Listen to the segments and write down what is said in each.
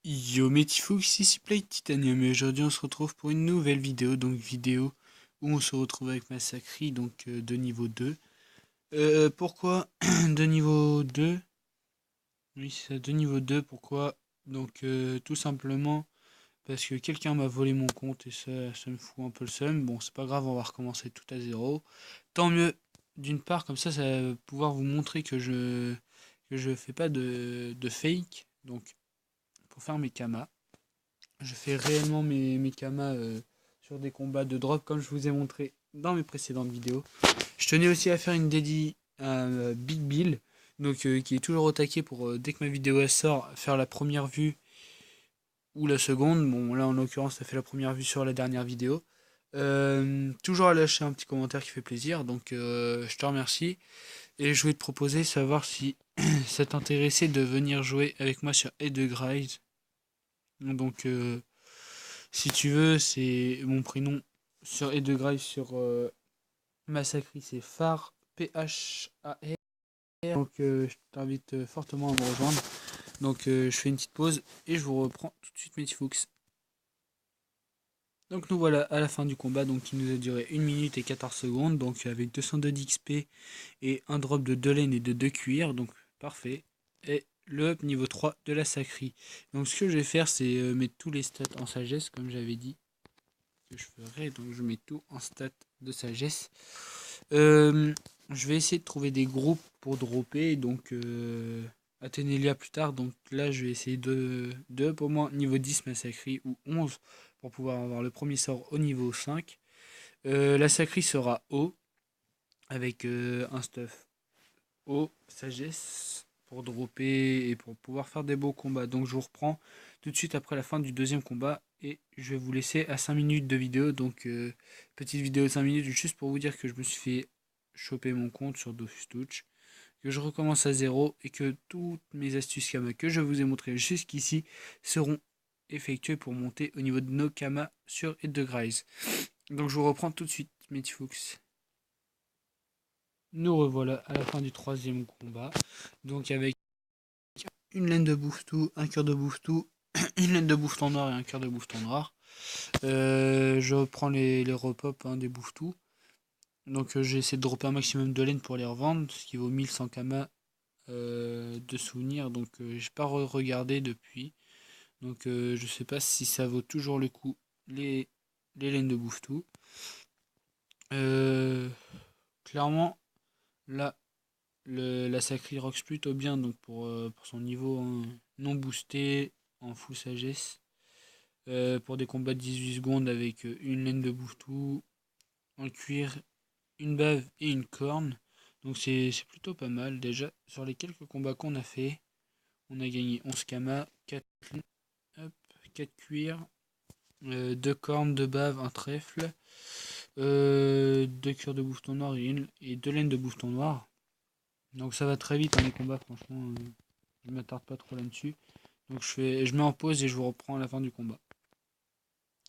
Yo Métifux, ici Play Titanium et aujourd'hui on se retrouve pour une nouvelle vidéo, donc vidéo où on se retrouve avec Massacri, donc de niveau 2. Pourquoi de niveau 2? Oui c'est ça, de niveau 2, pourquoi? Donc tout simplement parce que quelqu'un m'a volé mon compte et ça me fout un peu le seum. Bon c'est pas grave, on va recommencer tout à zéro. Tant mieux, d'une part comme ça va pouvoir vous montrer que je fais pas de fake, donc pour faire mes kamas. Je fais réellement mes kamas sur des combats de drop comme je vous ai montré dans mes précédentes vidéos. Je tenais aussi à faire une dédie à Big Bill, donc qui est toujours au taquet pour dès que ma vidéo elle sort, faire la première vue ou la seconde. Bon là en l'occurrence ça fait la première vue sur la dernière vidéo. Toujours à lâcher un petit commentaire qui fait plaisir, donc je te remercie. Et je voulais te proposer savoir si ça t'intéressait de venir jouer avec moi sur Edegrise. Donc si tu veux, c'est mon prénom sur Edegrive sur Massacri, c'est Phare, Phar. Donc je t'invite fortement à me rejoindre. Donc je fais une petite pause et je vous reprends tout de suite mes petits Fuchs. Donc nous voilà à la fin du combat, donc qui nous a duré 1 minute et 14 secondes, donc avec 202 d'XP et un drop de 2 laine et de 2 cuir, donc parfait. Et le up niveau 3 de la sacrie. Donc ce que je vais faire c'est mettre tous les stats en sagesse comme j'avais dit que je ferai. Donc je mets tout en stat de sagesse. Je vais essayer de trouver des groupes pour dropper. Donc Athénélia plus tard. Donc là je vais essayer de up au moins niveau 10 massacri ou 11 pour pouvoir avoir le premier sort au niveau 5. La sacrie sera haut avec un stuff haut sagesse pour dropper et pour pouvoir faire des beaux combats. Donc je vous reprends tout de suite après la fin du deuxième combat et je vais vous laisser à 5 minutes de vidéo. Donc petite vidéo de 5 minutes juste pour vous dire que je me suis fait choper mon compte sur Dofus Touch, que je recommence à zéro et que toutes mes astuces Kama que je vous ai montrées jusqu'ici seront effectuées pour monter au niveau de nos Kama sur Edegrise. Donc je vous reprends tout de suite, mes Fuchs. Nous revoilà à la fin du troisième combat. Donc avec une laine de bouffe-tout, un cœur de bouffe-tout, une laine de bouffe-ton noir et un cœur de bouffe-ton noir. Je reprends les repop des bouffe-tout. Donc j'ai essayé de dropper un maximum de laine pour les revendre, ce qui vaut 1100 kama de souvenirs. Donc j'ai pas regardé depuis. Donc je sais pas si ça vaut toujours le coup les laines de bouffe-tout. Clairement, là, la sacrée rocks plutôt bien donc pour son niveau non boosté en full sagesse. Pour des combats de 18 secondes avec une laine de bouffe-tout, un cuir, une bave et une corne. Donc c'est plutôt pas mal. Déjà, sur les quelques combats qu'on a fait, on a gagné 11 kamas, 4, hop, 4 cuirs, 2 cornes, 2 baves, un trèfle, 2 cuirs de bouffe-ton noir et 2 laines de bouffe-ton noir. Donc ça va très vite les combats, franchement, je m'attarde pas trop là-dessus. Donc je mets en pause et je vous reprends à la fin du combat.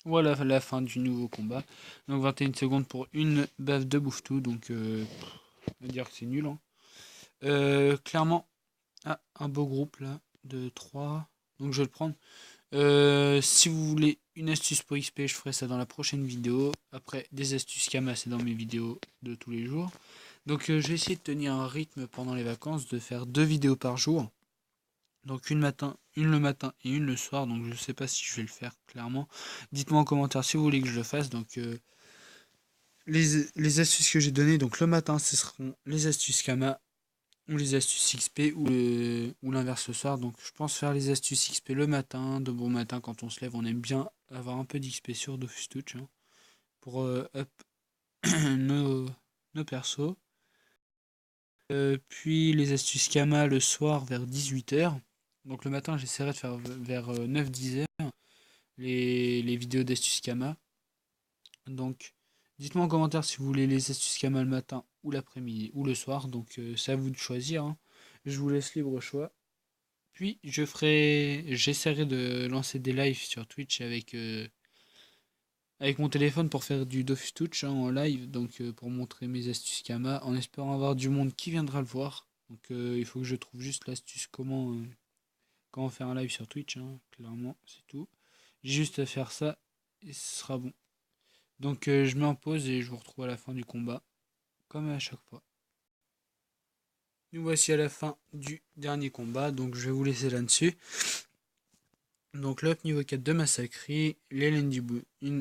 Voilà la fin du nouveau combat. Donc 21 secondes pour une baffe de bouffe-tout. Donc on va dire que c'est nul. Hein. Clairement, un beau groupe là de 3. Donc je vais le prendre. Si vous voulez une astuce pour XP, je ferai ça dans la prochaine vidéo. Après, des astuces Kama, c'est dans mes vidéos de tous les jours. Donc je vais essayer de tenir un rythme pendant les vacances, de faire 2 vidéos par jour. Donc une le matin et une le soir. Donc je sais pas si je vais le faire clairement. Dites-moi en commentaire si vous voulez que je le fasse. Donc les astuces que j'ai données, donc le matin ce seront les astuces Kama ou les astuces XP ou l'inverse le soir. Donc je pense faire les astuces XP le matin, de bon matin quand on se lève, on aime bien avoir un peu d'XP sur Dofus Touch hein, pour up nos, nos persos. Puis les astuces Kama le soir vers 18 h. Donc le matin j'essaierai de faire vers 9-10 h les vidéos d'astuces Kama. Donc dites-moi en commentaire si vous voulez les astuces Kama le matin ou l'après-midi ou le soir. Donc c'est à vous de choisir. Hein. Je vous laisse libre choix. Puis j'essaierai de lancer des lives sur Twitch avec mon téléphone pour faire du Dofus Touch hein, en live. Donc pour montrer mes astuces Kama en espérant avoir du monde qui viendra le voir. Donc il faut que je trouve juste l'astuce quand on fait un live sur Twitch, hein, clairement, c'est tout. J'ai juste à faire ça et ce sera bon. Donc je mets en pause et je vous retrouve à la fin du combat, comme à chaque fois. Nous voici à la fin du dernier combat, donc je vais vous laisser là-dessus. Donc l'up niveau 4 de Massacri, les laines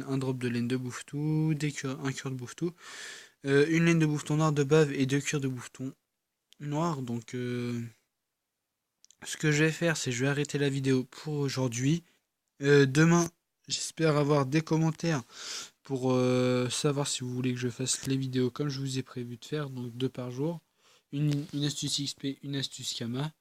un drop de laine de Bouffetou, un cure de Bouffetou, une laine de Bouffeton noir de bave et 2 cures de Bouffeton noir. Donc ce que je vais faire, c'est que je vais arrêter la vidéo pour aujourd'hui. Demain, j'espère avoir des commentaires pour savoir si vous voulez que je fasse les vidéos comme je vous ai prévu de faire, donc 2 par jour. Une astuce XP, une astuce Kama.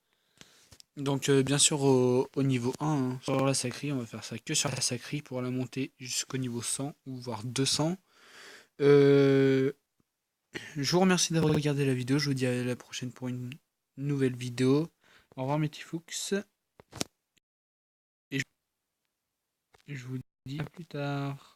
Donc bien sûr au niveau 1, hein, sur la sacrie, on va faire ça que sur la sacrie pour la monter jusqu'au niveau 100 ou voire 200. Je vous remercie d'avoir regardé la vidéo, je vous dis à la prochaine pour une nouvelle vidéo. Au revoir mes petits Fuchs. Et je vous dis à plus tard.